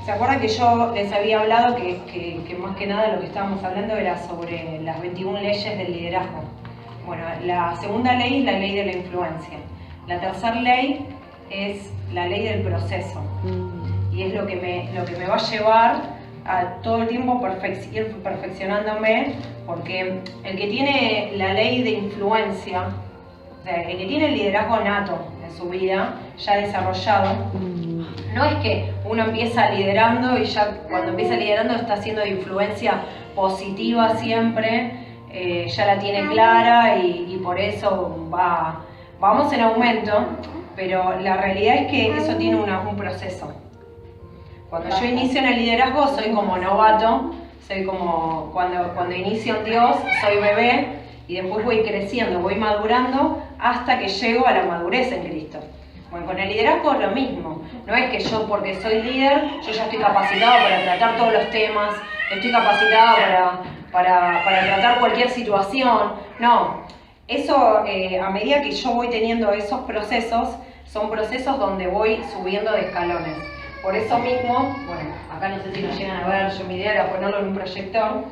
¿Se acuerdan que yo les había hablado que más que nada lo que estábamos hablando era sobre las 21 leyes del liderazgo? Bueno, la segunda ley es la ley de la influencia. La tercera ley es la ley del proceso. Y es lo que me va a llevar a todo el tiempo ir perfeccionándome, porque el que tiene la ley de influencia, o sea, el que tiene el liderazgo nato en su vida, ya desarrollado, no es que uno empieza liderando y ya cuando empieza liderando está haciendo de influencia positiva siempre, ya la tiene clara y por eso vamos en aumento, pero la realidad es que eso tiene un proceso. Cuando yo inicio en el liderazgo soy como novato, soy como cuando inicio en Dios, soy bebé y después voy creciendo, voy madurando hasta que llego a la madurez en Cristo. Bueno, con el liderazgo es lo mismo. No es que yo, porque soy líder, yo ya estoy capacitado para tratar todos los temas, estoy capacitado para tratar cualquier situación. No, eso a medida que yo voy teniendo esos procesos, son procesos donde voy subiendo de escalones. Por eso mismo, bueno, acá no sé si lo llegan a ver, yo mi idea era ponerlo en un proyector,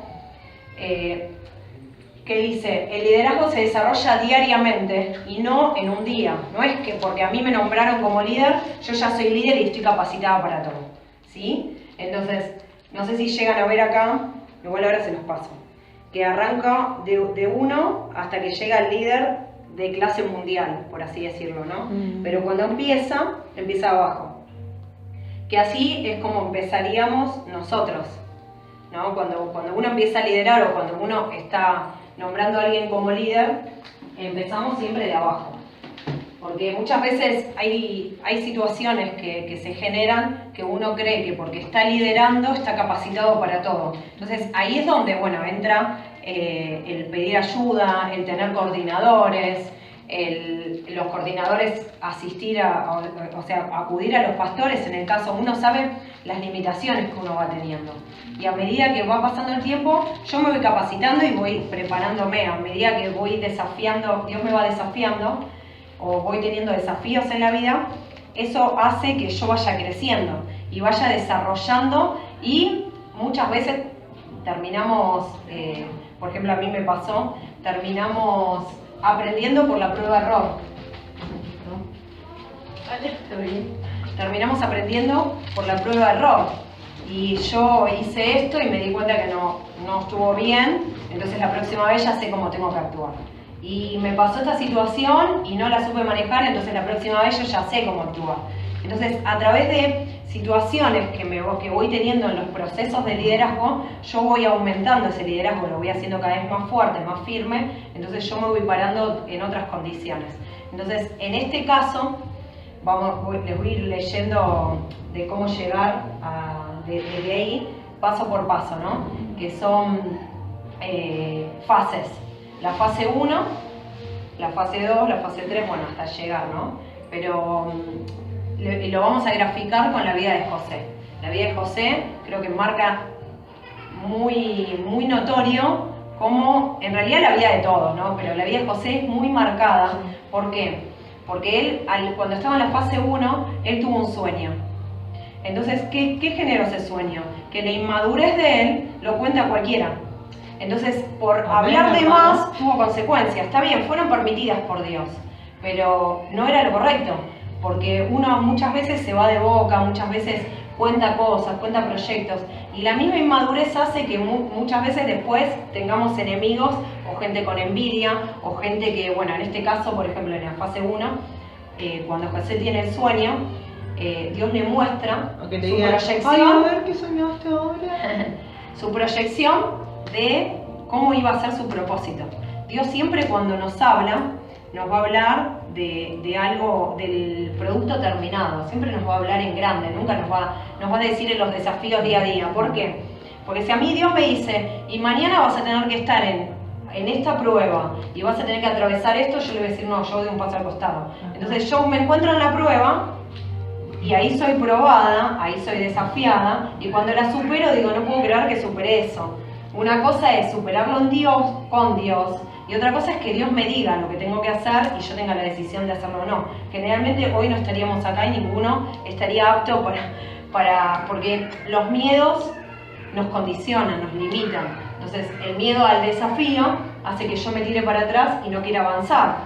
que dice, el liderazgo se desarrolla diariamente y no en un día. No es que porque a mí me nombraron como líder, yo ya soy líder y estoy capacitada para todo. ¿Sí? Entonces, no sé si llegan a ver acá, igual ahora se los paso, que arranca de uno hasta que llega el líder de clase mundial, por así decirlo, ¿no? Pero cuando empieza abajo. Que así es como empezaríamos nosotros, ¿no? Cuando uno empieza a liderar o cuando uno está nombrando a alguien como líder, empezamos siempre de abajo. Porque muchas veces hay situaciones que se generan que uno cree que porque está liderando está capacitado para todo. Entonces ahí es donde, bueno, entra el pedir ayuda, el tener coordinadores, los coordinadores asistir o sea, acudir a los pastores en el caso uno sabe las limitaciones que uno va teniendo. Y a medida que va pasando el tiempo, yo me voy capacitando y voy preparándome. A medida que voy desafiando, Dios me va desafiando, o voy teniendo desafíos en la vida, eso hace que yo vaya creciendo y vaya desarrollando y muchas veces terminamos, por ejemplo a mí me pasó, terminamos aprendiendo por la prueba-error. Terminamos aprendiendo por la prueba-error. Y yo hice esto y me di cuenta que no estuvo bien, entonces la próxima vez ya sé cómo tengo que actuar. Y me pasó esta situación y no la supe manejar, entonces la próxima vez yo ya sé cómo actuar. Entonces, a través de situaciones que voy teniendo en los procesos de liderazgo, yo voy aumentando ese liderazgo, lo voy haciendo cada vez más fuerte, más firme, entonces yo me voy parando en otras condiciones. Entonces, en este caso, les voy a ir leyendo de cómo llegar desde ahí, paso por paso, ¿no? Que son fases. La fase 1, la fase 2, la fase 3, bueno, hasta llegar, ¿no? Pero lo vamos a graficar con la vida de José. La vida de José creo que marca muy notorio como, en realidad la vida de todos, ¿no? Pero la vida de José es muy marcada. ¿Por qué? Porque él, cuando estaba en la fase 1, él tuvo un sueño. Entonces, ¿qué generó ese sueño? Que la inmadurez de él lo cuenta cualquiera. Entonces, por hablar de más, tuvo consecuencias. Está bien, fueron permitidas por Dios, pero no era lo correcto, porque uno muchas veces se va de boca, muchas veces cuenta cosas, cuenta proyectos, y la misma inmadurez hace que muchas veces después tengamos enemigos, o gente con envidia, o gente que, bueno, en este caso, por ejemplo, en la fase 1, cuando José tiene el sueño, Dios le muestra su proyección. Ay, a ver qué soñaste ahora. Su proyección de cómo iba a ser su propósito. Dios siempre cuando nos habla, nos va a hablar de algo, del producto terminado, siempre nos va a hablar en grande, nunca nos va a decir en los desafíos día a día. ¿Por qué? Porque si a mí Dios me dice, y mañana vas a tener que estar en esta prueba y vas a tener que atravesar esto, yo le voy a decir, no, yo doy un paso al costado. Entonces yo me encuentro en la prueba, y ahí soy probada, ahí soy desafiada, y cuando la supero digo, no puedo creer que superé eso. Una cosa es superarlo en Dios, con Dios, y otra cosa es que Dios me diga lo que tengo que hacer y yo tenga la decisión de hacerlo o no. Generalmente hoy no estaríamos acá y ninguno estaría apto porque los miedos nos condicionan, nos limitan. Entonces, el miedo al desafío hace que yo me tire para atrás y no quiera avanzar.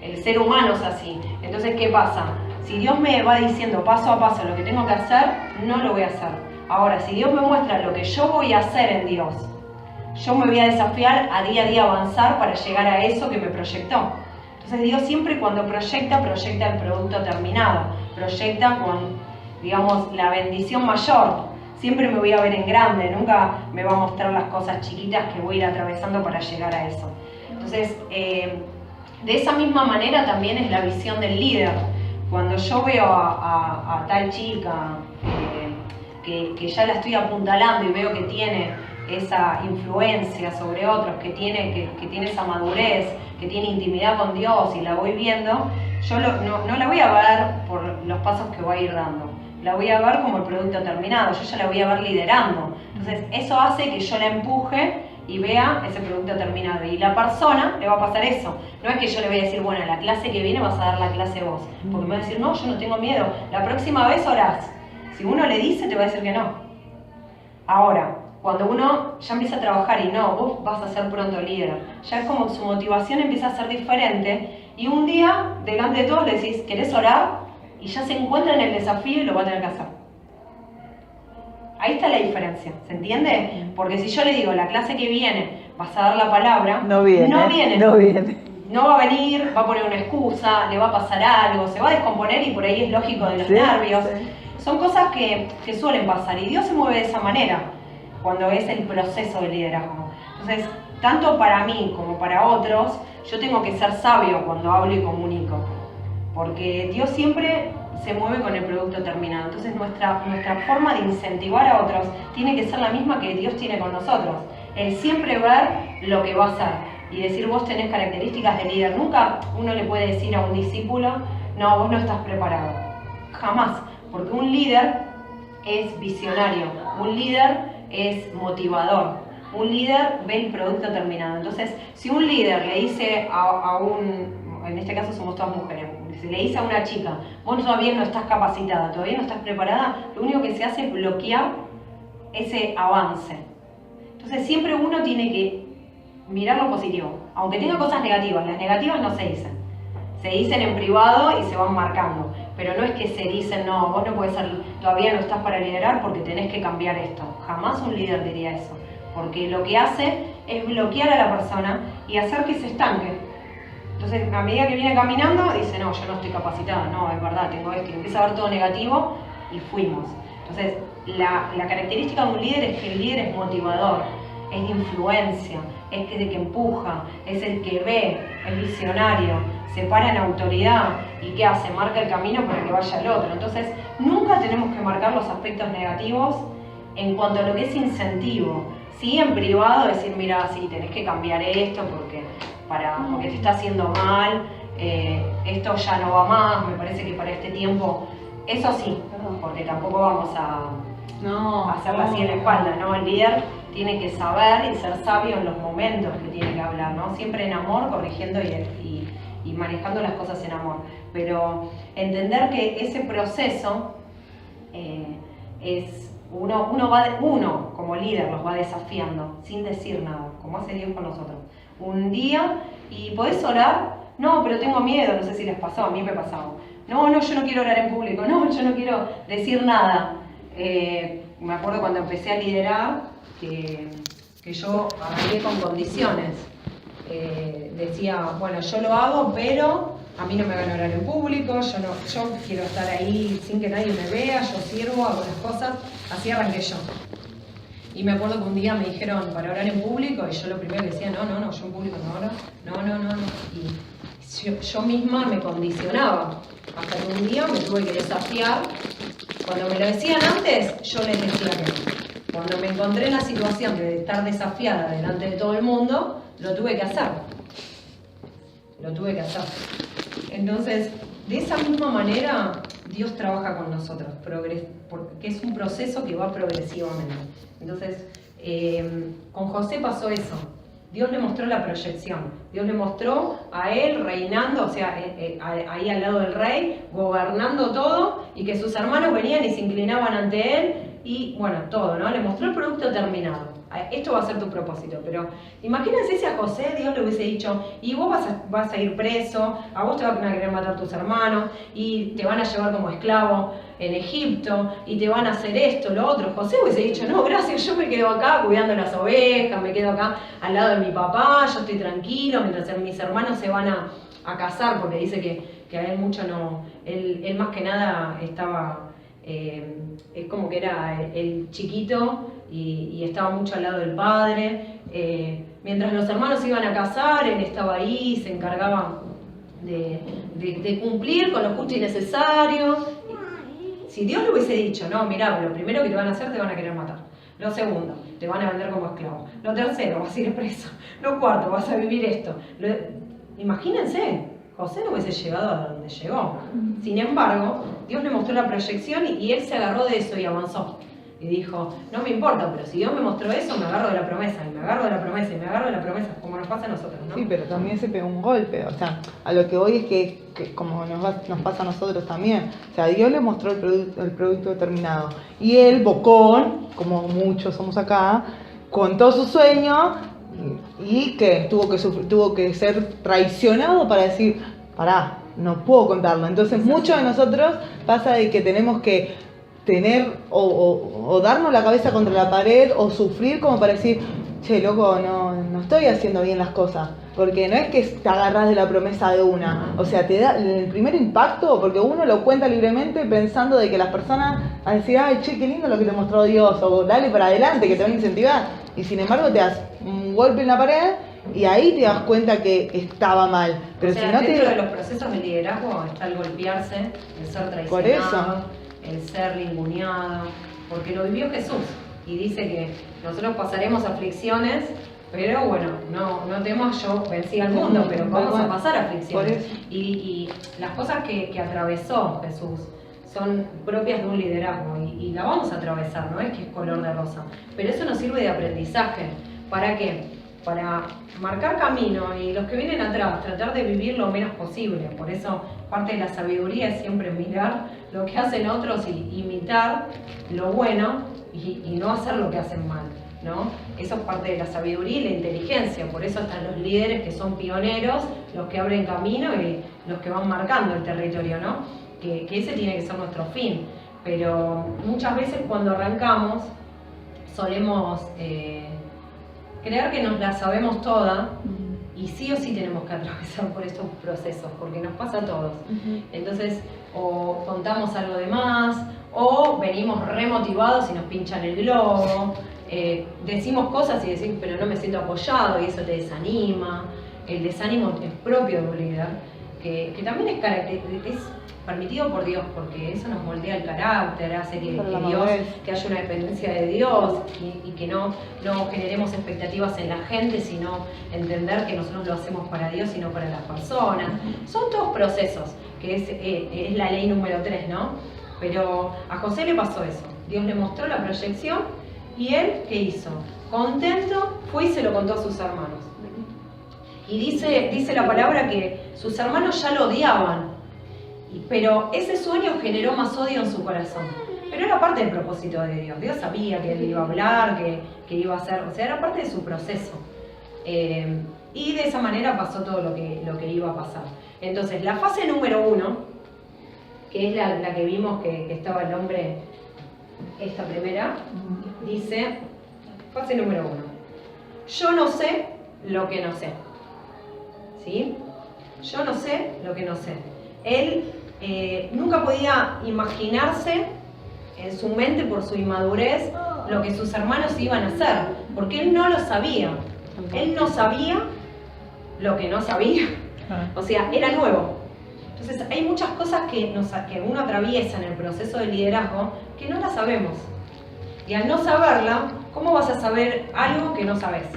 El ser humano es así. Entonces, ¿qué pasa? Si Dios me va diciendo paso a paso lo que tengo que hacer, no lo voy a hacer. Ahora, si Dios me muestra lo que yo voy a hacer en Dios, yo me voy a desafiar a día avanzar para llegar a eso que me proyectó. Entonces Dios siempre cuando proyecta el producto terminado, proyecta con, digamos, la bendición mayor. Siempre me voy a ver en grande, nunca me va a mostrar las cosas chiquitas que voy a ir atravesando para llegar a eso. Entonces, de esa misma manera también es la visión del líder. Cuando yo veo a tal chica que ya la estoy apuntalando y veo que tiene esa influencia sobre otros, que tiene esa madurez, que tiene intimidad con Dios y la voy viendo, yo no la voy a ver por los pasos que voy a ir dando, la voy a ver como el producto terminado, yo ya la voy a ver liderando. Entonces eso hace que yo la empuje y vea ese producto terminado. Y la persona le va a pasar eso. No es que yo le voy a decir, bueno, la clase que viene vas a dar la clase vos. Porque me va a decir, no, yo no tengo miedo. La próxima vez orás. Si uno le dice, te va a decir que no. Ahora, cuando uno ya empieza a trabajar y no, vos vas a ser pronto líder, ya es como su motivación empieza a ser diferente y un día, delante de todos, le decís, ¿querés orar? Y ya se encuentra en el desafío y lo va a tener que hacer. Ahí está la diferencia, ¿se entiende? Porque si yo le digo, la clase que viene vas a dar la palabra, no viene. No va a venir, va a poner una excusa, le va a pasar algo, se va a descomponer y por ahí es lógico de los nervios. Sí. Son cosas que suelen pasar y Dios se mueve de esa manera cuando es el proceso de liderazgo. Entonces, tanto para mí como para otros, yo tengo que ser sabio cuando hablo y comunico, porque Dios siempre se mueve con el producto terminado. Entonces, nuestra forma de incentivar a otros tiene que ser la misma que Dios tiene con nosotros. El siempre ver lo que va a hacer y decir, vos tenés características de líder. Nunca uno le puede decir a un discípulo, no, vos no estás preparado. Jamás, porque un líder es visionario, un líder es motivador, un líder ve el producto terminado. Entonces, si un líder le dice en este caso somos todas mujeres, si le dice a una chica, vos todavía no estás capacitada, todavía no estás preparada, lo único que se hace es bloquear ese avance. Entonces siempre uno tiene que mirar lo positivo, aunque tenga cosas negativas. Las negativas no se dicen, se dicen en privado y se van marcando. Pero no es que se dicen, no, vos no podés ser, todavía no estás para liderar porque tenés que cambiar esto. Jamás un líder diría eso. Porque lo que hace es bloquear a la persona y hacer que se estanque. Entonces, a medida que viene caminando, dice, no, yo no estoy capacitada, no, es verdad, tengo esto. Y empieza a ver todo negativo y fuimos. Entonces, la característica de un líder es que el líder es motivador, es de influencia, es el que empuja, es el que ve, es visionario, se para en autoridad y ¿qué hace? Marca el camino para que vaya el otro. Entonces, nunca tenemos que marcar los aspectos negativos en cuanto a lo que es incentivo. Sí, en privado decir, mira, sí, tenés que cambiar esto porque te está haciendo mal, esto ya no va más, me parece que para este tiempo, eso sí, porque tampoco vamos a hacerla así en la espalda, ¿no? El líder tiene que saber y ser sabio en los momentos que tiene que hablar, ¿no? Siempre en amor, corrigiendo y manejando las cosas en amor. Pero entender que ese proceso es uno como líder los va desafiando sin decir nada, como hace Dios con nosotros. Un día, y podés orar, no, pero tengo miedo, no sé si les pasó, a mí me pasaba. No, yo no quiero orar en público, no, yo no quiero decir nada. Me acuerdo cuando empecé a liderar que yo arranqué con condiciones. Decía, bueno, yo lo hago, pero a mí no me van a orar en público, yo quiero estar ahí sin que nadie me vea, yo sirvo, hago las cosas, así arranqué yo. Y me acuerdo que un día me dijeron para orar en público y yo lo primero que decía, no, yo en público no oro, no. Y yo misma me condicionaba, hasta que un día me tuve que desafiar. Cuando me lo decían antes, yo les decía que no. Cuando me encontré en la situación de estar desafiada delante de todo el mundo, lo tuve que hacer. Entonces, de esa misma manera, Dios trabaja con nosotros, porque es un proceso que va progresivamente. Entonces, con José pasó eso. Dios le mostró la proyección. Dios le mostró a él reinando, o sea, ahí al lado del rey, gobernando todo, y que sus hermanos venían y se inclinaban ante él, y bueno, todo, ¿no? Le mostró el producto terminado. Esto va a ser tu propósito, pero imagínense si a José Dios le hubiese dicho, y vos vas a ir preso, a vos te van a querer matar tus hermanos, y te van a llevar como esclavo en Egipto, y te van a hacer esto, lo otro. José hubiese dicho, no, gracias, yo me quedo acá cuidando las ovejas, me quedo acá al lado de mi papá, yo estoy tranquilo, mientras mis hermanos se van a casar, porque dice que a él mucho no, él más que nada estaba, es como que era el chiquito, y estaba mucho al lado del padre. Mientras los hermanos iban a casar, él estaba ahí, se encargaba de cumplir con lo justo y necesario. Si Dios le hubiese dicho, no, mirá, lo primero que te van a hacer, te van a querer matar. Lo segundo, te van a vender como esclavo. Lo tercero, vas a ir preso. Lo cuarto, vas a vivir esto. Imagínense, José no hubiese llegado a donde llegó. Sin embargo, Dios le mostró la proyección y él se agarró de eso y avanzó. Y dijo, no me importa, pero si Dios me mostró eso, me agarro de la promesa, y me agarro de la promesa, y me agarro de la promesa, como nos pasa a nosotros, ¿no? Sí, pero también se pegó un golpe. O sea, a lo que voy es que como nos pasa a nosotros también. O sea, Dios le mostró el producto determinado. Y él, bocón, como muchos somos acá, contó su sueño y que tuvo que ser traicionado para decir, pará, no puedo contarlo. Entonces, muchos de nosotros pasa de que tenemos que tener o darnos la cabeza contra la pared o sufrir como para decir, che, loco, no estoy haciendo bien las cosas. Porque no es que te agarras de la promesa de una. O sea, te da el primer impacto, porque uno lo cuenta libremente pensando de que las personas van a decir, ay, che, qué lindo lo que te mostró Dios, o dale para adelante, que te van a incentivar. Y sin embargo te das un golpe en la pared y ahí te das cuenta que estaba mal. Pero o sea, si no dentro de los procesos de liderazgo está el golpearse, el ser traicionado. Por eso. El ser ninguneado, porque lo vivió Jesús y dice que nosotros pasaremos aflicciones, pero bueno, no temas, yo vencí al mundo, pero vamos a pasar aflicciones. Y las cosas que atravesó Jesús son propias de un liderazgo y la vamos a atravesar, no es que es color de rosa, pero eso nos sirve de aprendizaje. ¿Para qué? Para marcar camino y los que vienen atrás, tratar de vivir lo menos posible. Por eso parte de la sabiduría es siempre mirar lo que hacen otros y imitar lo bueno y no hacer lo que hacen mal, ¿no? Eso es parte de la sabiduría y la inteligencia. Por eso están los líderes que son pioneros, los que abren camino y los que van marcando el territorio, ¿no? Que ese tiene que ser nuestro fin. Pero muchas veces cuando arrancamos solemos creer que nos la sabemos toda y sí o sí tenemos que atravesar por estos procesos, porque nos pasa a todos. Entonces, o contamos algo de más, o venimos remotivados y nos pinchan el globo, decimos cosas y decimos, pero no me siento apoyado, y eso te desanima. El desánimo es propio de un líder, que también es permitido por Dios, porque eso nos moldea el carácter, hace que haya una dependencia de Dios y que no generemos expectativas en la gente, sino entender que nosotros lo hacemos para Dios y no para las personas. Son todos procesos, que es la ley número 3, ¿no? Pero a José le pasó eso. Dios le mostró la proyección y él, ¿qué hizo? Contento, fue y se lo contó a sus hermanos. Y dice la palabra que sus hermanos ya lo odiaban. Pero ese sueño generó más odio en su corazón. Pero era parte del propósito de Dios. Dios sabía que él iba a hablar, que iba a hacer, o sea, era parte de su proceso. Y de esa manera pasó todo lo que iba a pasar. Entonces, la fase número 1, que es la que vimos que estaba el hombre, esta primera, dice, fase número 1. Yo no sé lo que no sé. ¿Sí? Yo no sé lo que no sé. Él nunca podía imaginarse en su mente, por su inmadurez, lo que sus hermanos iban a hacer, porque él no lo sabía. Él no sabía lo que no sabía. O sea, era nuevo. Entonces hay muchas cosas que uno atraviesa en el proceso de liderazgo que no las sabemos. Y al no saberla, ¿cómo vas a saber algo que no sabes?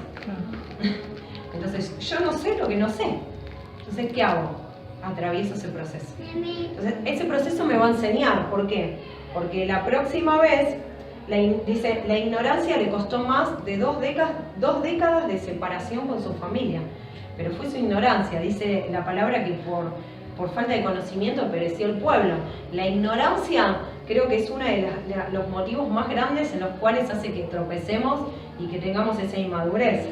Entonces, yo no sé lo que no sé. Entonces, ¿qué hago? Atravieso ese proceso. Entonces, ese proceso me va a enseñar. ¿Por qué? Porque la próxima vez dice, la ignorancia le costó más de 2 décadas de separación con su familia. Pero fue su ignorancia, dice la palabra que por falta de conocimiento pereció el pueblo. La ignorancia creo que es uno de los motivos más grandes en los cuales hace que tropecemos y que tengamos esa inmadurez.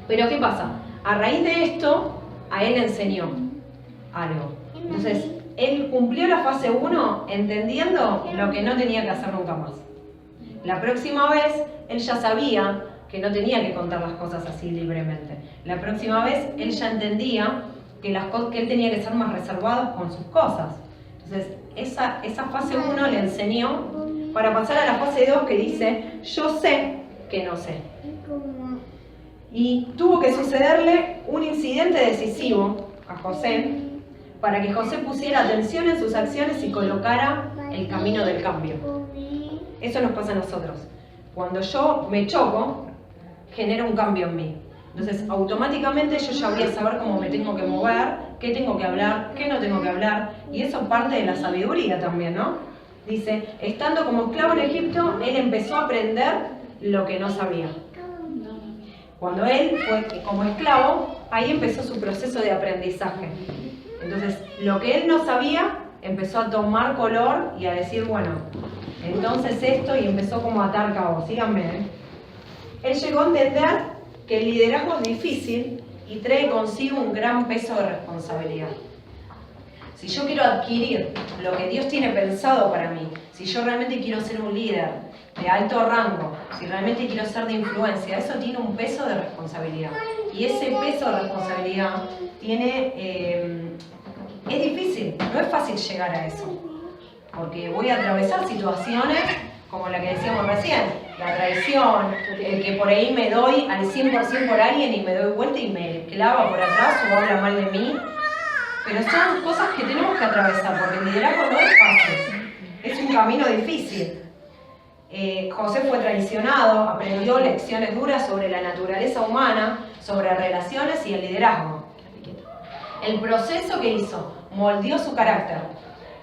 Pero ¿qué pasa? A raíz de esto, a él le enseñó algo. Entonces, él cumplió la fase 1 entendiendo lo que no tenía que hacer nunca más. La próxima vez, él ya sabía que no tenía que contar las cosas así libremente. La próxima vez, él ya entendía que él tenía que ser más reservado con sus cosas. Entonces, esa fase 1 le enseñó para pasar a la fase 2 que dice, yo sé que no sé. Y tuvo que sucederle un incidente decisivo a José para que José pusiera atención en sus acciones y colocara el camino del cambio. Eso nos pasa a nosotros. Cuando yo me choco, genera un cambio en mí. Entonces, automáticamente yo ya voy a saber cómo me tengo que mover, qué tengo que hablar, qué no tengo que hablar. Y eso parte de la sabiduría también, ¿no? Dice, estando como esclavo en Egipto, él empezó a aprender lo que no sabía. Cuando él fue como esclavo, ahí empezó su proceso de aprendizaje. Entonces, lo que él no sabía, empezó a tomar color y a decir, bueno, entonces esto, y empezó como a atar cabos. Síganme, ¿eh? Él llegó a entender que el liderazgo es difícil y trae consigo un gran peso de responsabilidad. Si yo quiero adquirir lo que Dios tiene pensado para mí, si yo realmente quiero ser un líder de alto rango, si realmente quiero ser de influencia, eso tiene un peso de responsabilidad. Y ese peso de responsabilidad es difícil, no es fácil llegar a eso. Porque voy a atravesar situaciones como la que decíamos recién, la traición, el que por ahí me doy al 100% por alguien y me doy vuelta y me clava por atrás o habla mal de mí. Pero son cosas que tenemos que atravesar, porque el liderazgo no es fácil, es un camino difícil. José fue traicionado, aprendió lecciones duras sobre la naturaleza humana, sobre relaciones y el liderazgo. El proceso que hizo moldeó su carácter,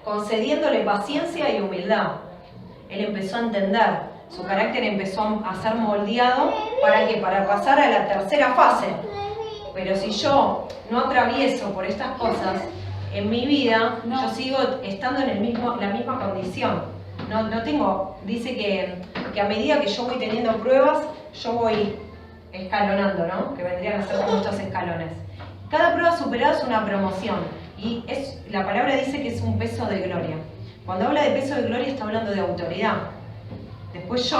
concediéndole paciencia y humildad. Él empezó a entender, su carácter empezó a ser moldeado para pasar a la tercera fase. Pero si yo no atravieso por estas cosas, en mi vida yo sigo estando en la misma condición. No tengo, dice que a medida que yo voy teniendo pruebas, yo voy escalonando, ¿no? Que vendrían a ser como estos escalones. Cada prueba superada es una promoción. Y la palabra dice que es un peso de gloria. Cuando habla de peso de gloria está hablando de autoridad. Después yo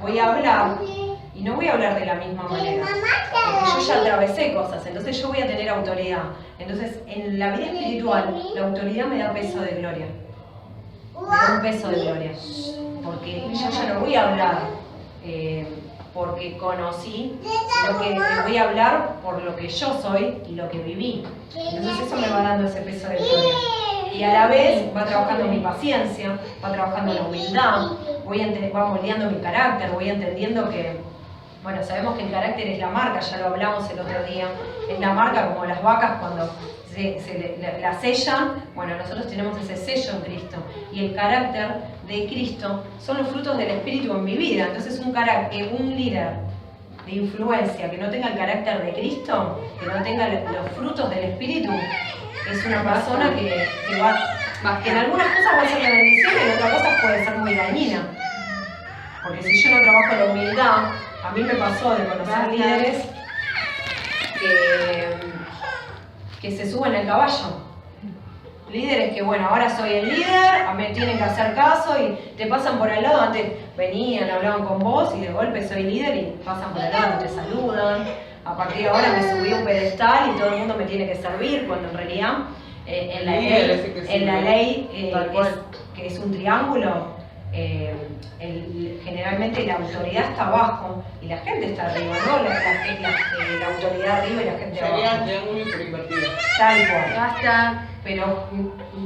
voy a hablar y no voy a hablar de la misma manera. Porque yo ya atravesé cosas, entonces yo voy a tener autoridad. Entonces en la vida espiritual la autoridad me da peso de gloria. Me da un peso de gloria. Porque yo ya no voy a hablar porque conocí, sino que voy a hablar por lo que yo soy y lo que viví. Entonces eso me va dando ese peso de gloria. Y a la vez va trabajando mi paciencia, va trabajando la humildad, va moldeando mi carácter, voy entendiendo que, bueno, sabemos que el carácter es la marca, ya lo hablamos el otro día, es la marca como las vacas cuando la sellan. Bueno, nosotros tenemos ese sello en Cristo y el carácter de Cristo son los frutos del Espíritu en mi vida. Entonces un líder de influencia que no tenga el carácter de Cristo, que no tenga los frutos del Espíritu, es una persona que en algunas cosas va a ser de bendición y en otras cosas puede ser muy dañina. Porque si yo no trabajo la humildad, a mí me pasó de conocer líderes que se suben al caballo. Líderes que, bueno, ahora soy el líder, me tienen que hacer caso y te pasan por al lado. Antes venían, hablaban con vos y de golpe soy líder y pasan por al lado, te saludan. A partir de ahora me subí a un pedestal y todo el mundo me tiene que servir, cuando en realidad en la ley que es un triángulo, generalmente la autoridad está abajo y la gente está arriba, ¿no? La autoridad arriba y la gente abajo. Sería triángulo pero invertido. Tal cual. Basta. Pero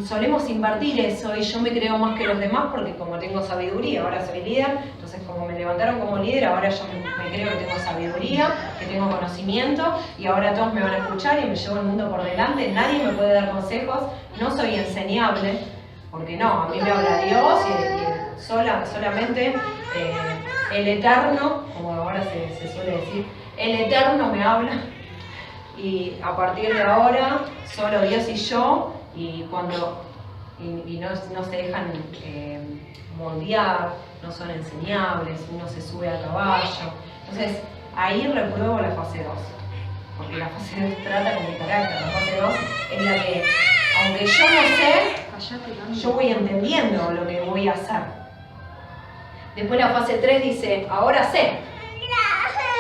solemos invertir eso y yo me creo más que los demás porque como tengo sabiduría, ahora soy líder, entonces como me levantaron como líder, ahora yo me creo que tengo sabiduría, que tengo conocimiento y ahora todos me van a escuchar y me llevo el mundo por delante, nadie me puede dar consejos, no soy enseñable, porque no, a mí me habla Dios solamente el Eterno, como ahora se suele decir, el Eterno me habla, y a partir de ahora, solo Dios y yo, y no se dejan moldear, no son enseñables, uno se sube al caballo. Entonces, ahí repruebo la fase 2, porque la fase 2 trata con mi carácter, la fase 2 es la que, aunque yo no sé, yo voy entendiendo lo que voy a hacer. Después la fase 3 dice, ahora sé.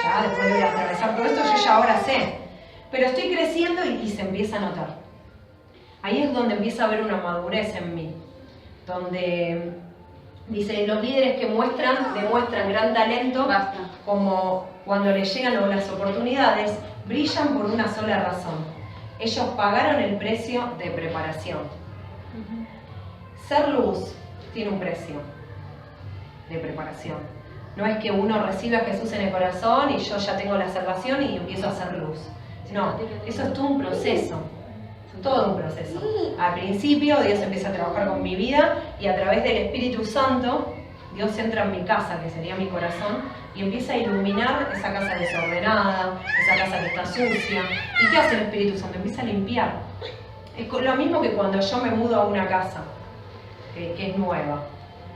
Ya después de atravesar todo esto, yo ya ahora sé. Pero estoy creciendo y se empieza a notar. Ahí es donde empieza a haber una madurez en mí. Donde dice, los líderes que demuestran gran talento, como cuando les llegan las oportunidades, brillan por una sola razón. Ellos pagaron el precio de preparación. Ser luz tiene un precio de preparación. No es que uno recibe a Jesús en el corazón y yo ya tengo la salvación y empiezo a hacer luz. No, eso es todo un proceso. Todo un proceso. Al principio Dios empieza a trabajar con mi vida y a través del Espíritu Santo Dios entra en mi casa, que sería mi corazón, y empieza a iluminar esa casa desordenada, esa casa que está sucia. ¿Y qué hace el Espíritu Santo? Empieza a limpiar. Es lo mismo que cuando yo me mudo a una casa que es nueva.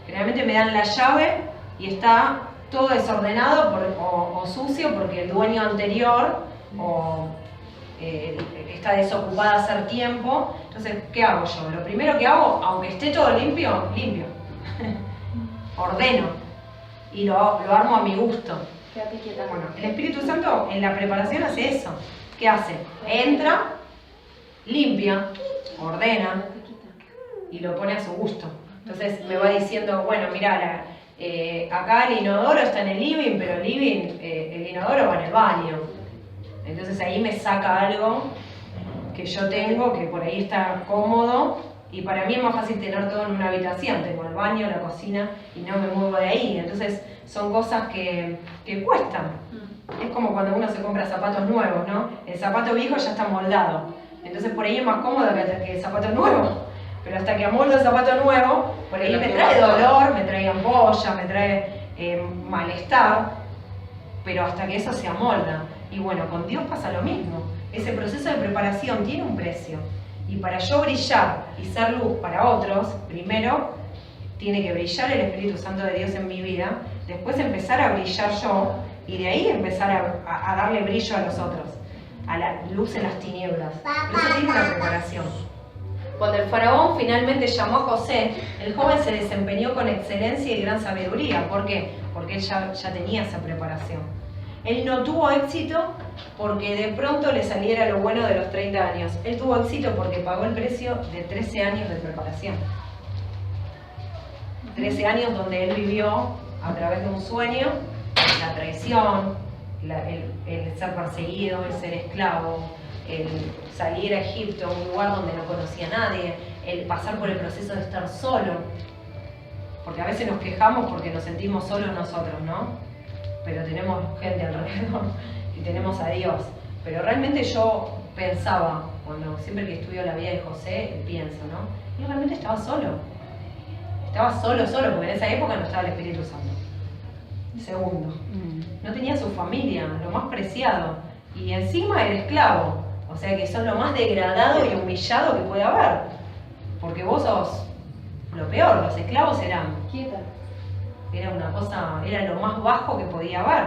Generalmente me dan la llave y está todo desordenado o sucio porque el dueño anterior está desocupada hace tiempo. Entonces, ¿qué hago yo? Lo primero que hago, aunque esté todo limpio, limpio. Ordeno y lo armo a mi gusto. Bueno, el Espíritu Santo en la preparación hace eso. ¿Qué hace? Entra, limpia, ordena y lo pone a su gusto. Entonces me va diciendo, bueno, mira, acá el inodoro está en el living, pero el inodoro va en el baño. Entonces ahí me saca algo que yo tengo, que por ahí está cómodo, y para mí es más fácil tener todo en una habitación. Tengo el baño, la cocina, y no me muevo de ahí. Entonces son cosas que cuestan. Es como cuando uno se compra zapatos nuevos, ¿no? El zapato viejo ya está moldado. Entonces por ahí es más cómodo que el zapato nuevo. Pero hasta que amoldo el zapato nuevo, por ahí me trae dolor, me trae ampolla, me trae malestar, pero hasta que eso se amolda. Y bueno, con Dios pasa lo mismo. Ese proceso de preparación tiene un precio. Y para yo brillar y ser luz para otros, primero tiene que brillar el Espíritu Santo de Dios en mi vida, después empezar a brillar yo, y de ahí empezar a darle brillo a los otros, a la luz en las tinieblas. Pero eso tiene una preparación. Cuando el faraón finalmente llamó a José, el joven se desempeñó con excelencia y gran sabiduría. ¿Por qué? Porque él ya tenía esa preparación. Él no tuvo éxito porque de pronto le saliera lo bueno de los 30 años. Él tuvo éxito porque pagó el precio de 13 años de preparación. 13 años donde él vivió a través de un sueño, la traición, el ser perseguido, el ser esclavo, el salir a Egipto, un lugar donde no conocía a nadie, el pasar por el proceso de estar solo. Porque a veces nos quejamos porque nos sentimos solos nosotros, ¿no? Pero tenemos gente alrededor y tenemos a Dios. Pero realmente yo pensaba, siempre que estudio la vida de José, pienso, ¿no? Él realmente estaba solo. Estaba solo, porque en esa época no estaba el Espíritu Santo. Segundo, no tenía su familia, lo más preciado. Y encima era esclavo. O sea que sos lo más degradado y humillado que puede haber. Porque vos sos lo peor, los esclavos eran quietas. Era una cosa, era lo más bajo que podía haber.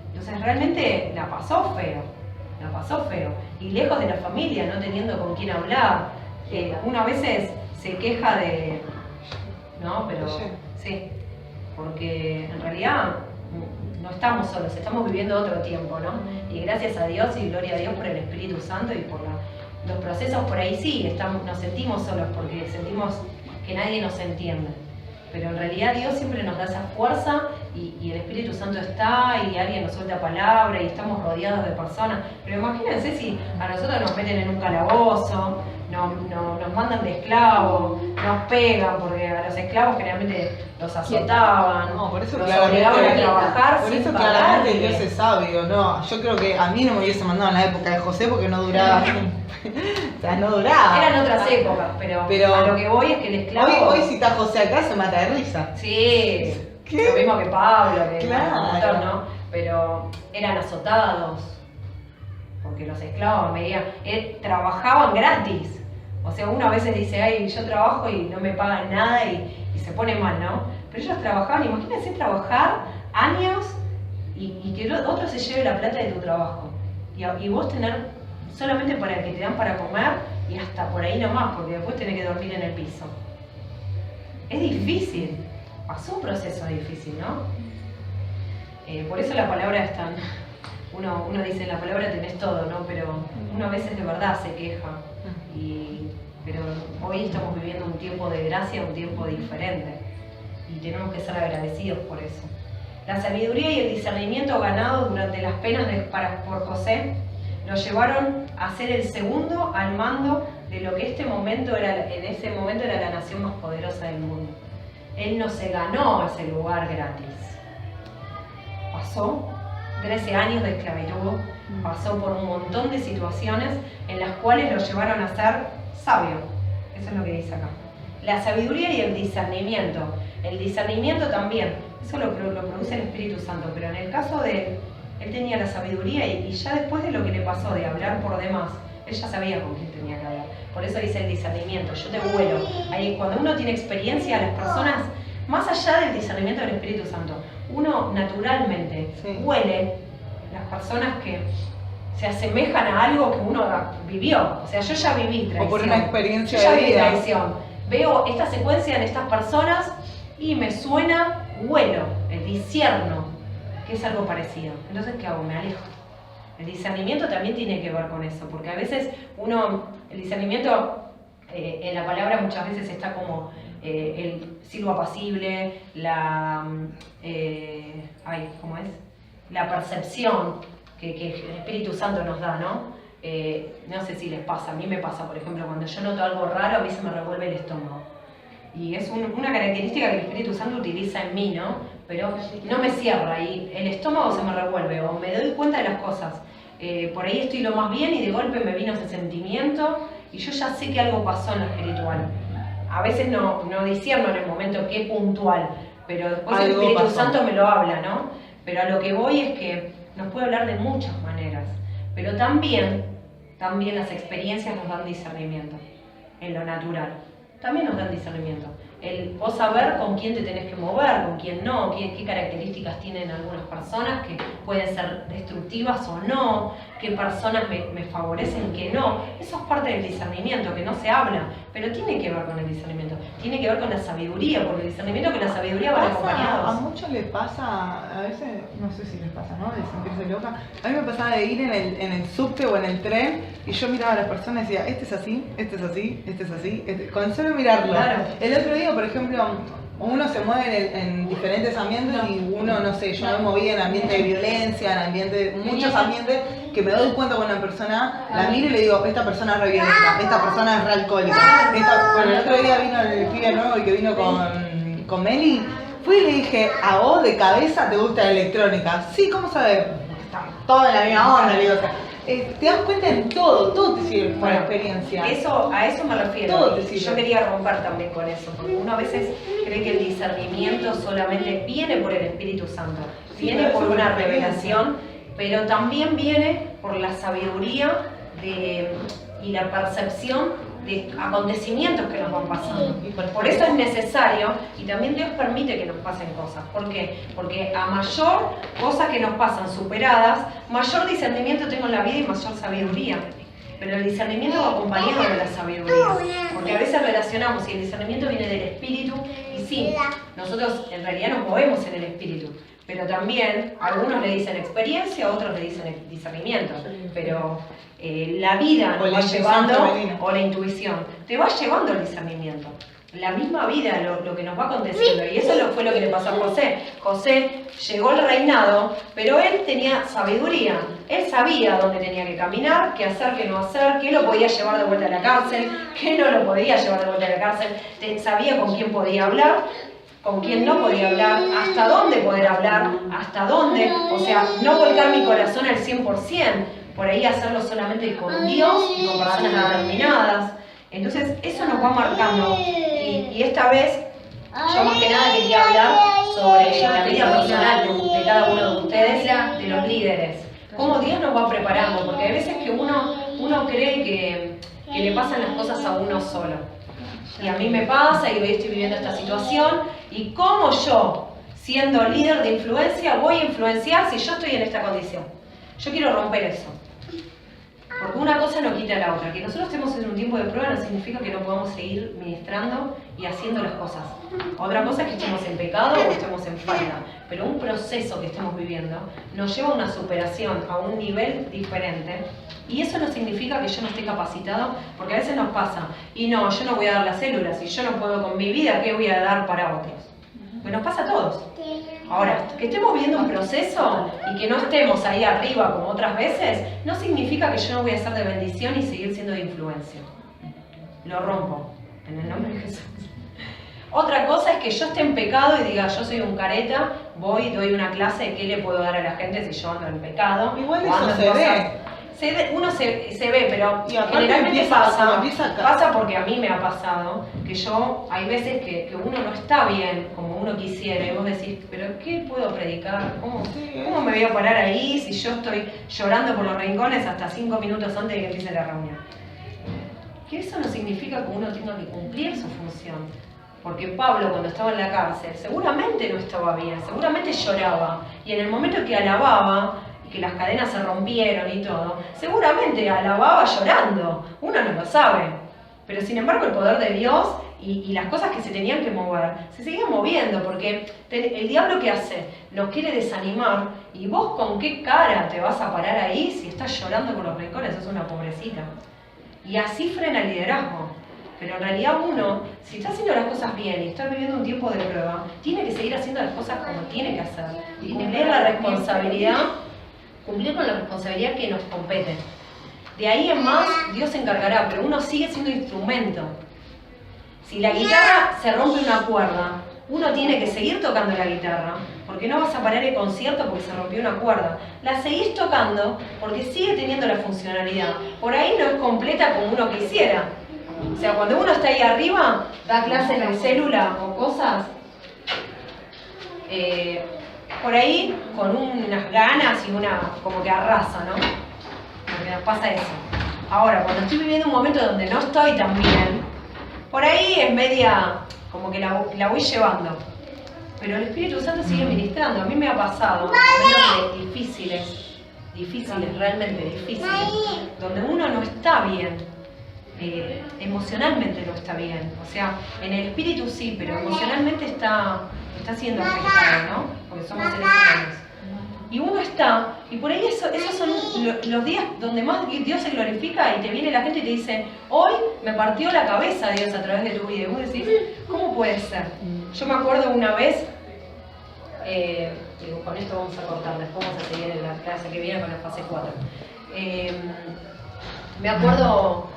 Entonces realmente la pasó feo. Y lejos de la familia, no teniendo con quién hablar. Uno a veces se queja de... ¿no? Pero sí, porque en realidad no estamos solos, estamos viviendo otro tiempo, ¿no? Y gracias a Dios y gloria a Dios por el Espíritu Santo y por los procesos por ahí sí, nos sentimos solos porque sentimos que nadie nos entiende. Pero en realidad Dios siempre nos da esa fuerza y el Espíritu Santo está y alguien nos suelta palabra y estamos rodeados de personas. Pero imagínense si a nosotros nos meten en un calabozo, nos mandan de esclavos, nos pegan, porque a los esclavos generalmente los azotaban, No, por eso los claramente, obligaban a trabajar por sin eso claramente pagarle. Dios es sabio, no, yo creo que a mí no me hubiese mandado en la época de José porque no duraba, o sea, no duraba. Eran otras épocas, pero a lo que voy es que el esclavo... Hoy si está José acá se mata de risa. Sí, ¿Qué? lo mismo que Pablo, que Claro. un montón, ¿no? Pero eran azotados, porque los esclavos trabajaban gratis. O sea, uno a veces dice, ay, yo trabajo y no me pagan nada y se pone mal, ¿no? Pero ellos trabajaban, imagínense trabajar años y que otro se lleve la plata de tu trabajo. Y vos tener solamente para el que te dan para comer y hasta por ahí nomás, porque después tenés que dormir en el piso. Es difícil, pasó un proceso difícil, ¿no? Por eso la palabra es tan... Uno dice, en la palabra tenés todo, ¿no? Pero uno a veces de verdad se queja. Pero hoy estamos viviendo un tiempo de gracia, un tiempo diferente. Y tenemos que ser agradecidos por eso. La sabiduría y el discernimiento ganados durante las penas por José lo llevaron a ser el segundo al mando de lo que en ese momento era la nación más poderosa del mundo. Él no se ganó ese lugar gratis. Pasó 13 años de esclavitud, pasó por un montón de situaciones en las cuales lo llevaron a ser sabio. Eso es lo que dice acá. La sabiduría y el discernimiento. El discernimiento también, eso lo produce el Espíritu Santo, pero en el caso de él tenía la sabiduría y ya después de lo que le pasó de hablar por demás, él ya sabía con quién tenía que hablar. Por eso dice el discernimiento, yo te vuelo. Ahí, cuando uno tiene experiencia, las personas, más allá del discernimiento del Espíritu Santo, uno naturalmente huele las personas que se asemejan a algo que uno vivió. O sea, yo ya viví traición. O por una experiencia yo ya de viví vida. traición. Veo esta secuencia en estas personas y me suena, huelo, discierno, que es algo parecido. Entonces, ¿qué hago? Me alejo. El discernimiento también tiene que ver con eso, porque a veces el discernimiento en la palabra muchas veces está como el silbo apacible, ¿cómo es? La percepción que el Espíritu Santo nos da, ¿no? No sé si les pasa, a mí me pasa, por ejemplo, cuando yo noto algo raro, a mí se me revuelve el estómago. Y es una característica que el Espíritu Santo utiliza en mí, ¿no? Pero no me cierra y el estómago se me revuelve o me doy cuenta de las cosas. Por ahí estoy lo más bien y de golpe me vino ese sentimiento y yo ya sé que algo pasó en lo espiritual. A veces no discierno en el momento qué puntual, pero después el Espíritu Santo me lo habla, ¿no? Pero a lo que voy es que nos puede hablar de muchas maneras, pero también las experiencias nos dan discernimiento en lo natural. También nos dan discernimiento. Vos saber con quién te tenés que mover, con quién no, qué características tienen algunas personas que pueden ser destructivas o no, qué personas me favorecen y qué no. Eso es parte del discernimiento, que no se habla, pero tiene que ver con el discernimiento. Tiene que ver con la sabiduría, porque el discernimiento con la sabiduría van acompañados. A muchos les pasa, a veces, no sé si les pasa, ¿no? De sentirse loca. A mí me pasaba de ir en el subte o en el tren y yo miraba a las personas y decía, este es así, este es así, este es así, con solo mirarlo. Claro. El otro día, por ejemplo, uno se mueve en diferentes ambientes y uno, no sé, yo me movía en ambientes de violencia, muchos ambientes que me doy cuenta cuando una persona la miro y le digo, esta persona es re violenta, esta persona es re alcohólica. Bueno, el otro día vino el pibe nuevo, el que vino con Meli, fui y le dije, ¿a vos de cabeza te gusta la electrónica? Sí, ¿cómo sabes? Porque estamos todos en la misma onda, le digo, o sea, te das cuenta en todo te sirve por la experiencia. A eso me refiero. Todo te sirve. Yo quería romper también con eso, porque uno a veces cree que el discernimiento solamente viene por el Espíritu Santo, viene por una revelación, pero también viene por la sabiduría y la percepción de acontecimientos que nos van pasando. Por eso es necesario, y también Dios permite que nos pasen cosas. ¿Por qué? Porque a mayor cosas que nos pasan superadas, mayor discernimiento tengo en la vida y mayor sabiduría. Pero el discernimiento va acompañado de la sabiduría. Porque a veces relacionamos, y el discernimiento viene del Espíritu, y sí, nosotros en realidad nos movemos en el Espíritu. Pero también, algunos le dicen experiencia, otros le dicen discernimiento. Pero la vida nos va llevando, o la intuición, te va llevando el discernimiento. la misma vida, lo que nos va aconteciendo. Y eso fue lo que le pasó a José. José llegó al reinado, pero él tenía sabiduría. Él sabía dónde tenía que caminar, qué hacer, qué no hacer, qué lo podía llevar de vuelta a la cárcel, qué no lo podía llevar de vuelta a la cárcel. Sabía con quién podía hablar, con quién no podía hablar, hasta dónde poder hablar, hasta dónde. O sea, no volcar mi corazón al 100%, por ahí hacerlo solamente con Dios y con personas determinadas. Entonces, eso nos va marcando. Y esta vez, yo más que nada quería hablar sobre la vida personal de cada uno de ustedes, de los líderes. Cómo Dios nos va preparando, porque hay veces que uno cree que le pasan las cosas a uno solo. Y a mí me pasa, y hoy estoy viviendo esta situación, y cómo yo, siendo líder de influencia, voy a influenciar si yo estoy en esta condición. Yo quiero romper eso. Porque una cosa no quita la otra. Que nosotros estemos en un tiempo de prueba no significa que no podamos seguir ministrando y haciendo las cosas. Otra cosa es que estemos en pecado o estemos en falta. Pero un proceso que estamos viviendo nos lleva a una superación, a un nivel diferente. Y eso no significa que yo no esté capacitado, porque a veces nos pasa. Y no, yo no voy a dar las células. Si yo no puedo con mi vida, ¿qué voy a dar para otros? Pues nos pasa a todos. Ahora, que estemos viendo un proceso y que no estemos ahí arriba como otras veces, no significa que yo no voy a ser de bendición y seguir siendo de influencia. Lo rompo, en el nombre de Jesús. Otra cosa es que yo esté en pecado y diga, yo soy un careta, voy, doy una clase de qué le puedo dar a la gente si yo ando en pecado. Igual eso se ve. Uno se ve, pero generalmente pasa porque a mí me ha pasado, que yo, hay veces que uno no está bien como uno quisiera, y vos decís, pero ¿qué puedo predicar? ¿Cómo me voy a parar ahí si yo estoy llorando por los rincones hasta 5 minutos antes de que empiece la reunión? Que eso no significa que uno tenga que cumplir su función. Porque Pablo, cuando estaba en la cárcel, seguramente no estaba bien, seguramente lloraba, y en el momento que alababa, que las cadenas se rompieron y todo, seguramente alababa llorando, uno no lo sabe, pero sin embargo el poder de Dios y las cosas que se tenían que mover, se seguían moviendo, porque el diablo ¿qué hace? Nos quiere desanimar, y vos con qué cara te vas a parar ahí si estás llorando por los rincones, sos una pobrecita. Y así frena el liderazgo. Pero en realidad uno, si está haciendo las cosas bien y está viviendo un tiempo de prueba, tiene que seguir haciendo las cosas como tiene que hacer, y cumplir la responsabilidad, cumplir con la responsabilidad que nos compete. De ahí en más, Dios se encargará, pero uno sigue siendo instrumento. Si la guitarra se rompe una cuerda, uno tiene que seguir tocando la guitarra, porque no vas a parar el concierto porque se rompió una cuerda. La seguís tocando porque sigue teniendo la funcionalidad. Por ahí no es completa como uno quisiera. O sea, cuando uno está ahí arriba, da clases en célula o cosas, por ahí con unas ganas y como que arrasa, ¿no? Porque nos pasa eso. Ahora, cuando estoy viviendo un momento donde no estoy tan bien, por ahí es media, como que la voy llevando. Pero el Espíritu Santo sigue ministrando. A mí me ha pasado momentos difíciles, realmente difíciles, donde uno no está bien. Emocionalmente no está bien, o sea, en el espíritu sí, pero emocionalmente está siendo afectado, ¿no? Porque somos seres humanos. Y uno está, y por ahí esos son los días donde más Dios se glorifica, y te viene la gente y te dice, hoy me partió la cabeza Dios a través de tu vida. Y vos decís, ¿cómo puede ser? Yo me acuerdo una vez, digo, con esto vamos a cortar, después vamos a seguir en la clase que viene con la fase 4. Me acuerdo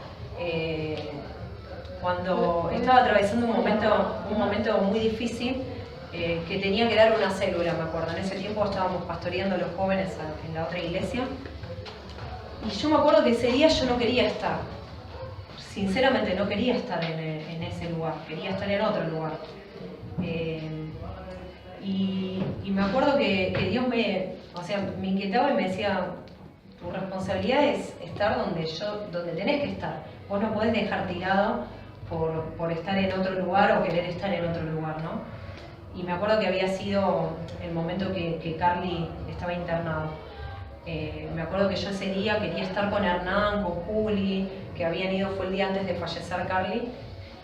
cuando estaba atravesando un momento muy difícil, que tenía que dar una célula, me acuerdo. En ese tiempo estábamos pastoreando a los jóvenes en la otra iglesia, y yo me acuerdo que ese día yo no quería estar, sinceramente no quería estar en ese lugar, quería estar en otro lugar. Y me acuerdo que Dios me inquietaba y me decía, tu responsabilidad es estar donde tenés que estar. Vos no podés dejar tirado por estar en otro lugar o querer estar en otro lugar, ¿no? Y me acuerdo que había sido el momento que Carly estaba internado. Me acuerdo que yo ese día quería estar con Hernán, con Juli, que habían ido, fue el día antes de fallecer Carly,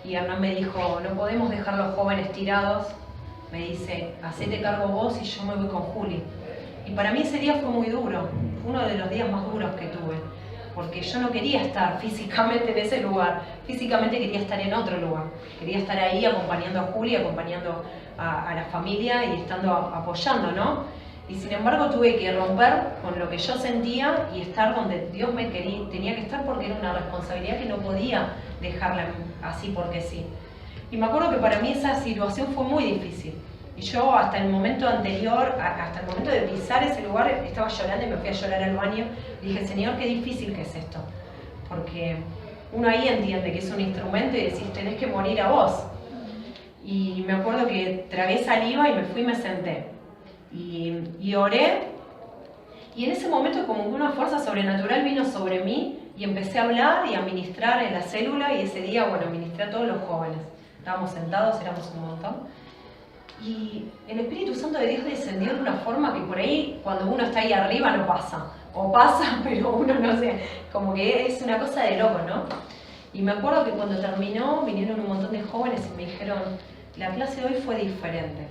y Hernán me dijo, no podemos dejar los jóvenes tirados. Me dice, hacete cargo vos y yo me voy con Juli. Y para mí ese día fue muy duro, uno de los días más duros que tuve. porque yo no quería estar físicamente en ese lugar, físicamente quería estar en otro lugar, quería estar ahí acompañando a Julia, acompañando a la familia y estando apoyando, ¿no? Y sin embargo tuve que romper con lo que yo sentía y estar donde Dios me tenía que estar, porque era una responsabilidad que no podía dejarla así porque sí. Y me acuerdo que para mí esa situación fue muy difícil. Y yo hasta el momento anterior, hasta el momento de pisar ese lugar, estaba llorando y me fui a llorar al baño. Y dije, Señor, qué difícil que es esto. Porque uno ahí entiende que es un instrumento y decís, tenés que morir a vos. Y me acuerdo que tragué saliva y me fui y me senté. Y oré. Y en ese momento como que una fuerza sobrenatural vino sobre mí y empecé a hablar y a ministrar en la célula. Y ese día, bueno, ministré a todos los jóvenes. Estábamos sentados, éramos un montón. Y el Espíritu Santo de Dios descendió de una forma que por ahí, cuando uno está ahí arriba, no pasa. O pasa, pero uno no sé, como que es una cosa de loco, ¿no? Y me acuerdo que cuando terminó, vinieron un montón de jóvenes y me dijeron, la clase de hoy fue diferente.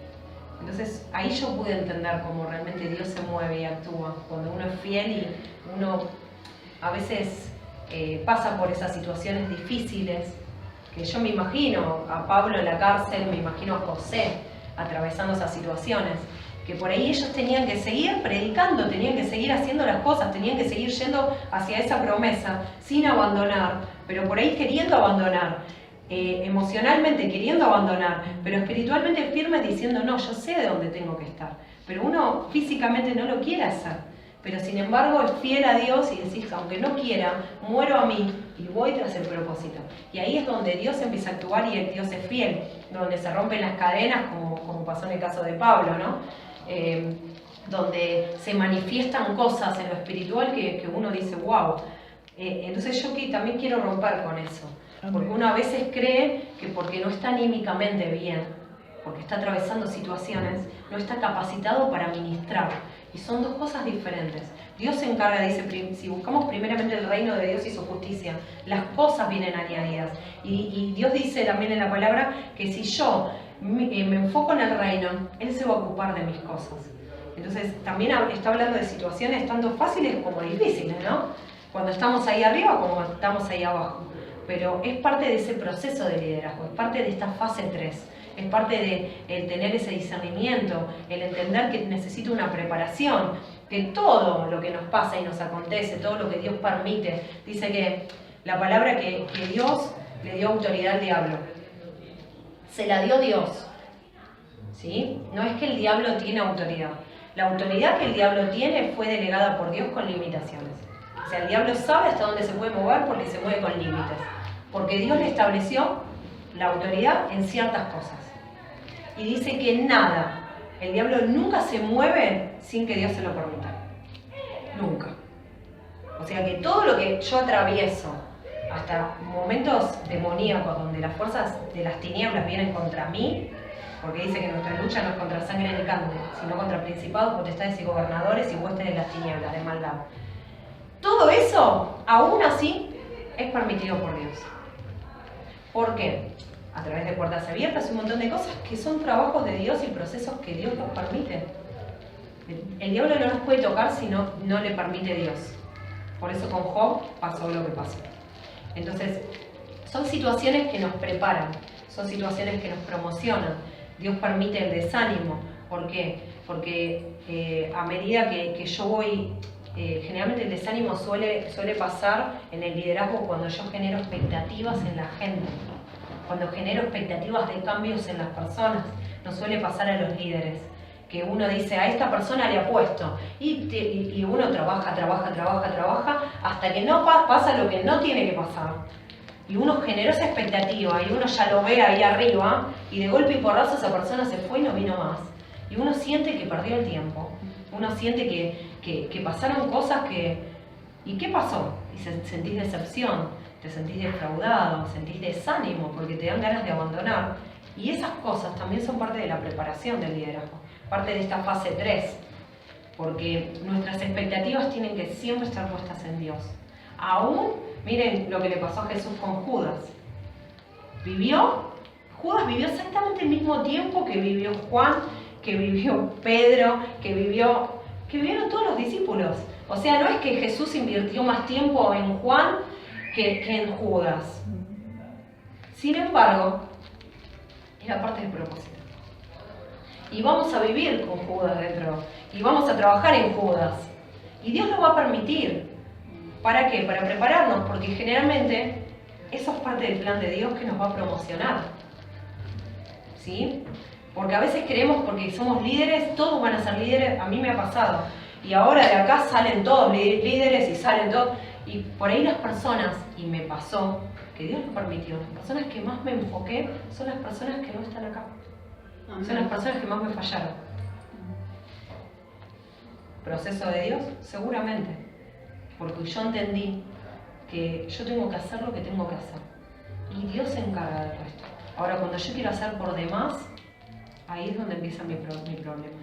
Entonces ahí yo pude entender cómo realmente Dios se mueve y actúa. Cuando uno es fiel y uno a veces pasa por esas situaciones difíciles, que yo me imagino a Pablo en la cárcel, me imagino a José atravesando esas situaciones, que por ahí ellos tenían que seguir predicando, tenían que seguir haciendo las cosas, tenían que seguir yendo hacia esa promesa, sin abandonar, pero por ahí queriendo abandonar, emocionalmente queriendo abandonar, pero espiritualmente firmes diciendo, no, yo sé de dónde tengo que estar, pero uno físicamente no lo quiere hacer. Pero sin embargo es fiel a Dios y decís, aunque no quiera, muero a mí y voy tras el propósito. Y ahí es donde Dios empieza a actuar y Dios es fiel, donde se rompen las cadenas, como pasó en el caso de Pablo, ¿no? Donde se manifiestan cosas en lo espiritual que uno dice, wow. Entonces yo también quiero romper con eso, porque uno a veces cree que porque no está anímicamente bien, porque está atravesando situaciones, no está capacitado para ministrar. Y son dos cosas diferentes. Dios se encarga, dice, si buscamos primeramente el reino de Dios y su justicia, las cosas vienen añadidas. Y Dios dice también en la palabra que si yo me enfoco en el reino, Él se va a ocupar de mis cosas. Entonces también está hablando de situaciones tanto fáciles como difíciles, ¿no? Cuando estamos ahí arriba como estamos ahí abajo. Pero es parte de ese proceso de liderazgo, es parte de esta fase 3. Es parte de el tener ese discernimiento, el entender que necesito una preparación, que todo lo que nos pasa y nos acontece, todo lo que Dios permite, dice que la palabra que Dios le dio autoridad al diablo, se la dio Dios, ¿sí? No es que el diablo tiene autoridad, la autoridad que el diablo tiene fue delegada por Dios con limitaciones. O sea, el diablo sabe hasta dónde se puede mover porque se mueve con límites, porque Dios le estableció la autoridad en ciertas cosas. Y dice que nada, el diablo nunca se mueve sin que Dios se lo permita. Nunca. O sea que todo lo que yo atravieso, hasta momentos demoníacos donde las fuerzas de las tinieblas vienen contra mí, porque dice que nuestra lucha no es contra sangre ni carne, sino contra principados, potestades y gobernadores y huestes de las tinieblas, de maldad. Todo eso, aún así, es permitido por Dios. ¿Por qué? A través de puertas abiertas, un montón de cosas que son trabajos de Dios y procesos que Dios nos permite. El diablo no nos puede tocar si no le permite Dios. Por eso con Job pasó lo que pasó. Entonces, son situaciones que nos preparan, son situaciones que nos promocionan. Dios permite el desánimo. ¿Por qué? Porque a medida que yo voy, generalmente el desánimo suele pasar en el liderazgo cuando yo genero expectativas en la gente. Cuando genero expectativas de cambios en las personas, nos suele pasar a los líderes, que uno dice, a esta persona le apuesto, y uno trabaja, hasta que no pasa lo que no tiene que pasar. Y uno generó esa expectativa, y uno ya lo ve ahí arriba, y de golpe y porrazo esa persona se fue y no vino más. Y uno siente que perdió el tiempo, uno siente que pasaron cosas que... ¿Y qué pasó? Y sentís decepción. Te sentís defraudado, sentís desánimo porque te dan ganas de abandonar. Y esas cosas también son parte de la preparación del liderazgo, parte de esta fase 3, porque nuestras expectativas tienen que siempre estar puestas en Dios. Aún, miren lo que le pasó a Jesús con Judas. Judas vivió exactamente el mismo tiempo que vivió Juan, que vivió Pedro, que vivió que vivieron todos los discípulos. O sea, no es que Jesús invirtió más tiempo en Juan que en Judas. Sin embargo, era parte del propósito. Y vamos a vivir con Judas dentro. Y vamos a trabajar en Judas. Y Dios lo va a permitir. ¿Para qué? Para prepararnos, porque generalmente eso es parte del plan de Dios que nos va a promocionar. ¿Sí? Porque a veces creemos, porque somos líderes, todos van a ser líderes. A mí me ha pasado. Y ahora de acá salen todos líderes y salen todos. Y por ahí las personas, y me pasó, que Dios lo permitió, las personas que más me enfoqué son las personas que no están acá. Son las personas que más me fallaron. ¿Proceso de Dios? Seguramente. Porque yo entendí que yo tengo que hacer lo que tengo que hacer. Y Dios se encarga del resto. Ahora, cuando yo quiero hacer por demás, ahí es donde empieza mi problema.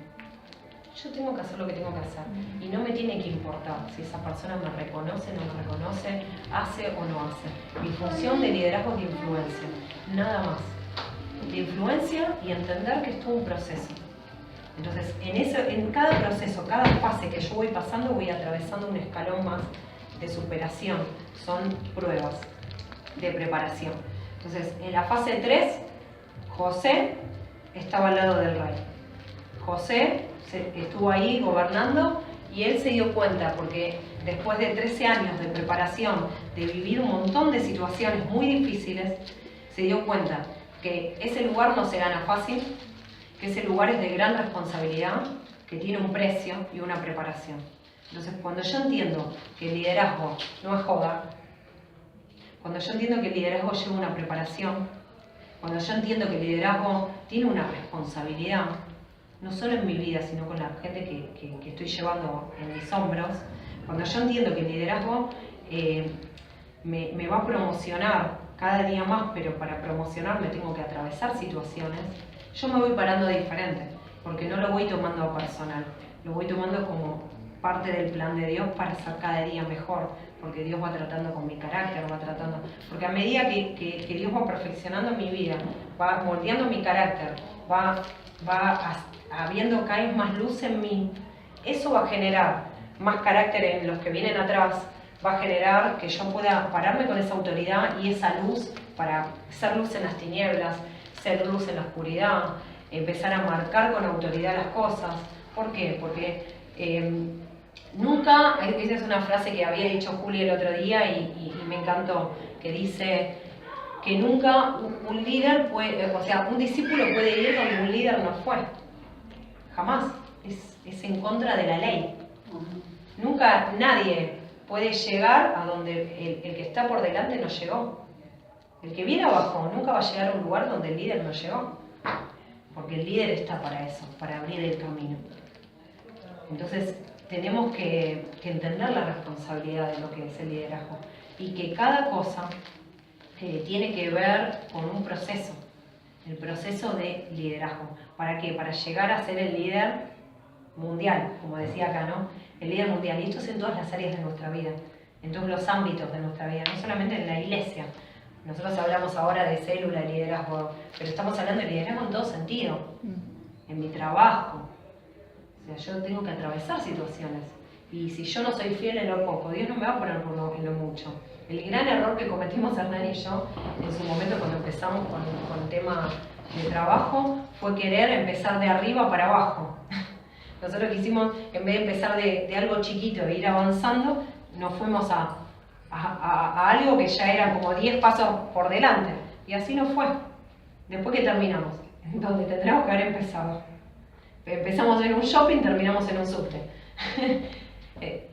Yo tengo que hacer lo que tengo que hacer. Y no me tiene que importar si esa persona me reconoce, no me reconoce, hace o no hace. Mi función de liderazgo es de influencia. Nada más. De influencia y entender que es todo un proceso. Entonces, en cada proceso, cada fase que yo voy pasando, voy atravesando un escalón más de superación. Son pruebas de preparación. Entonces, en la fase 3, José estaba al lado del rey. José estuvo ahí gobernando y él se dio cuenta, porque después de 13 años de preparación, de vivir un montón de situaciones muy difíciles, se dio cuenta que ese lugar no se gana fácil, que ese lugar es de gran responsabilidad, que tiene un precio y una preparación. Entonces, cuando yo entiendo que el liderazgo no es joda, cuando yo entiendo que el liderazgo lleva una preparación, cuando yo entiendo que el liderazgo tiene una responsabilidad, no solo en mi vida, sino con la gente que estoy llevando en mis hombros, cuando yo entiendo que el liderazgo me va a promocionar cada día más, pero para promocionarme tengo que atravesar situaciones, yo me voy parando diferente, porque no lo voy tomando a personal, lo voy tomando como parte del plan de Dios para ser cada día mejor, porque Dios va tratando con mi carácter, porque a medida que Dios va perfeccionando mi vida, va moldeando mi carácter, va habiendo cada vez más luz en mí, eso va a generar más carácter en los que vienen atrás, va a generar que yo pueda pararme con esa autoridad y esa luz para ser luz en las tinieblas, ser luz en la oscuridad, empezar a marcar con autoridad las cosas. ¿Por qué? Porque nunca, esa es una frase que había dicho Juli el otro día y me encantó, que dice que nunca un líder puede, o sea, un discípulo puede ir donde un líder no fue. Jamás. Es en contra de la ley. Nunca nadie puede llegar a donde el que está por delante no llegó. El que viene abajo nunca va a llegar a un lugar donde el líder no llegó. Porque el líder está para eso, para abrir el camino. Entonces, tenemos que entender la responsabilidad de lo que es el liderazgo. Y que cada cosa tiene que ver con un proceso. El proceso de liderazgo. ¿Para qué? Para llegar a ser el líder mundial, como decía acá, ¿no? El líder mundial. Y esto es en todas las áreas de nuestra vida, en todos los ámbitos de nuestra vida, no solamente en la iglesia. Nosotros hablamos ahora de célula, liderazgo, pero estamos hablando de liderazgo en todo sentido. En mi trabajo. O sea, yo tengo que atravesar situaciones. Y si yo no soy fiel en lo poco, Dios no me va a poner en lo mucho. El gran error que cometimos Hernán y yo, en su momento cuando empezamos con el tema de trabajo, fue querer empezar de arriba para abajo. Nosotros quisimos, en vez de empezar de algo chiquito e ir avanzando, nos fuimos a algo que ya era como 10 pasos por delante. Y así no fue. Después que terminamos, donde tendríamos que haber empezado. Empezamos en un shopping, terminamos en un subte.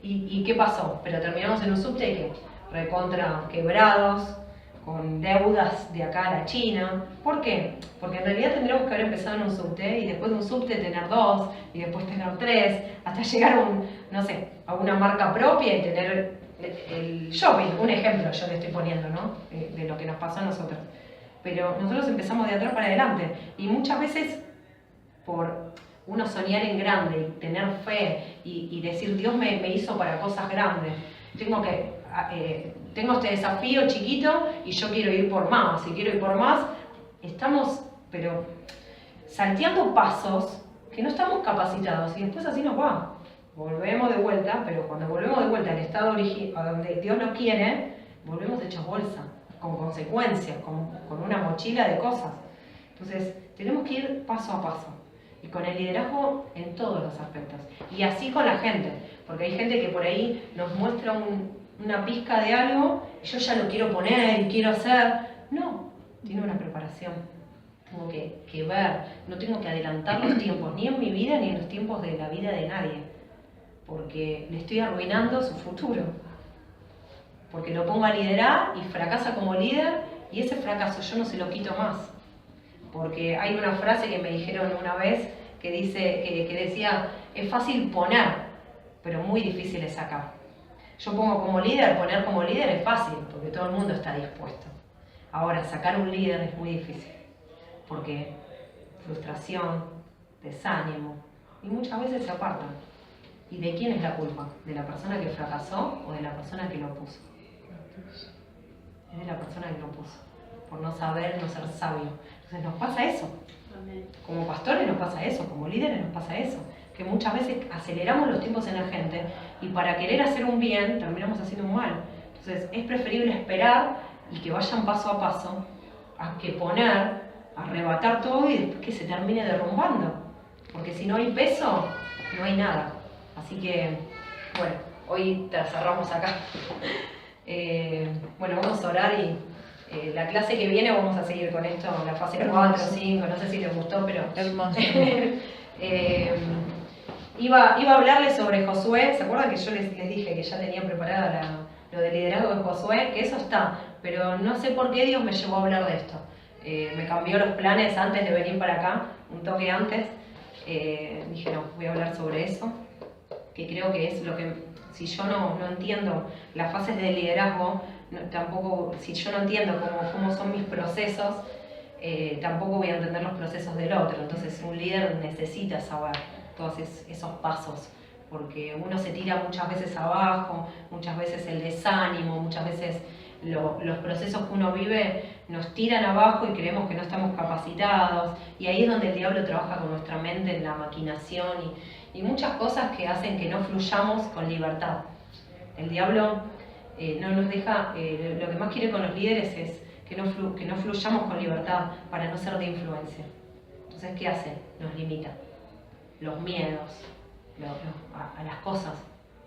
¿Y qué pasó? Pero terminamos en un subte que recontra quebrados, con deudas de acá a la China. ¿Por qué? Porque en realidad tendríamos que haber empezado en un subte y después de un subte tener 2 y después tener 3, hasta llegar a una marca propia y tener el shopping. Un ejemplo yo le estoy poniendo, ¿no? De lo que nos pasó a nosotros. Pero nosotros empezamos de atrás para adelante y muchas veces por uno soñar en grande y tener fe y decir Dios me hizo para cosas grandes, tengo este desafío chiquito y yo quiero ir por más, y quiero ir por más, estamos pero salteando pasos que no estamos capacitados y después así nos va. volvemos de vuelta, pero cuando volvemos de vuelta al estado a donde Dios nos quiere, volvemos hechos bolsa, con consecuencias, con una mochila de cosas. Entonces, tenemos que ir paso a paso. Y con el liderazgo en todos los aspectos. Y así con la gente. Porque hay gente que por ahí nos muestra una pizca de algo y yo ya lo quiero poner y quiero hacer. No, tiene una preparación. Tengo que ver, no tengo que adelantar los tiempos, ni en mi vida ni en los tiempos de la vida de nadie. Porque le estoy arruinando su futuro. Porque lo pongo a liderar y fracasa como líder y ese fracaso yo no se lo quito más. Porque hay una frase que me dijeron una vez que decía, es fácil poner, pero muy difícil es sacar. Yo pongo como líder, poner como líder es fácil, porque todo el mundo está dispuesto. Ahora, sacar un líder es muy difícil, porque frustración, desánimo, y muchas veces se apartan. ¿Y de quién es la culpa? ¿De la persona que fracasó o de la persona que lo puso? Es de la persona que lo puso, por no saber, no ser sabio. Entonces nos pasa eso. Como pastores nos pasa eso, como líderes nos pasa eso. Que muchas veces aceleramos los tiempos en la gente y para querer hacer un bien terminamos haciendo un mal. Entonces es preferible esperar y que vayan paso a paso a que poner, arrebatar todo y después que se termine derrumbando. Porque si no hay peso, no hay nada. Así que, bueno, hoy te cerramos acá. Bueno, vamos a orar y la clase que viene vamos a seguir con esto, la fase 4, 5, no sé si les gustó, pero... Hermoso. Iba a hablarles sobre Josué. ¿Se acuerdan que yo les dije que ya tenía preparada lo del liderazgo de Josué? Que eso está, pero no sé por qué Dios me llevó a hablar de esto. Me cambió los planes antes de venir para acá, un toque antes. Dije, no, voy a hablar sobre eso, que creo que es lo que, si yo no entiendo las fases del liderazgo, tampoco, si yo no entiendo cómo son mis procesos, tampoco voy a entender los procesos del otro. Entonces un líder necesita saber todos esos pasos, porque uno se tira muchas veces abajo, muchas veces el desánimo, muchas veces los procesos que uno vive nos tiran abajo y creemos que no estamos capacitados, y ahí es donde el diablo trabaja con nuestra mente en la maquinación y muchas cosas que hacen que no fluyamos con libertad. El diablo no nos deja, lo que más quiere con los líderes es que no fluyamos con libertad para no ser de influencia. Entonces, ¿qué hace? Nos limita. Los miedos, a las cosas.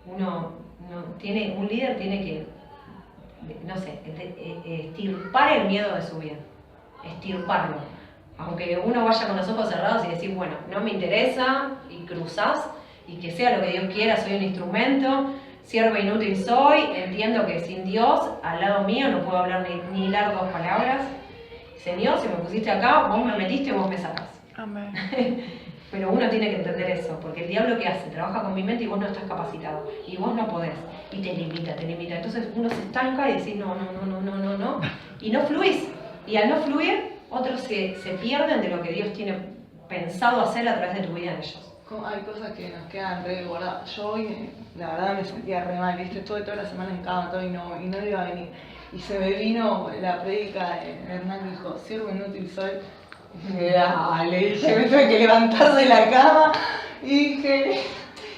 Un líder tiene que, no sé, extirpar el miedo de su vida. Extirparlo. Aunque uno vaya con los ojos cerrados y decir, bueno, no me interesa, y cruzás, y que sea lo que Dios quiera, soy un instrumento, siervo inútil soy, entiendo que sin Dios, al lado mío, no puedo hablar ni hilar dos palabras. Señor, si me pusiste acá, vos me metiste, vos me sacás. Amén. Pero uno tiene que entender eso, porque el diablo ¿qué hace? Trabaja con mi mente y vos no estás capacitado, y vos no podés, y te limita. Entonces uno se estanca y decís no, y no fluís. Y al no fluir, otros se pierden de lo que Dios tiene pensado hacer a través de tu vida en ellos. Hay cosas que nos quedan re guardadas. Yo hoy, la verdad, me sentía re mal, ¿viste? Estuve toda la semana en cama todo y no iba a venir. Y se me vino la prédica de Hernán, dijo, siervo inútil soy. Dale, dije, me tuve que levantar de la cama y dije,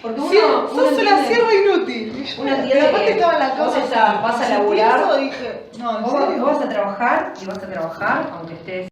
porque sos una sierva inútil. Uno entiende aparte que estaba en la cama, vas a laburar, dije, no, en vos serio. vas a trabajar y vas a trabajar aunque estés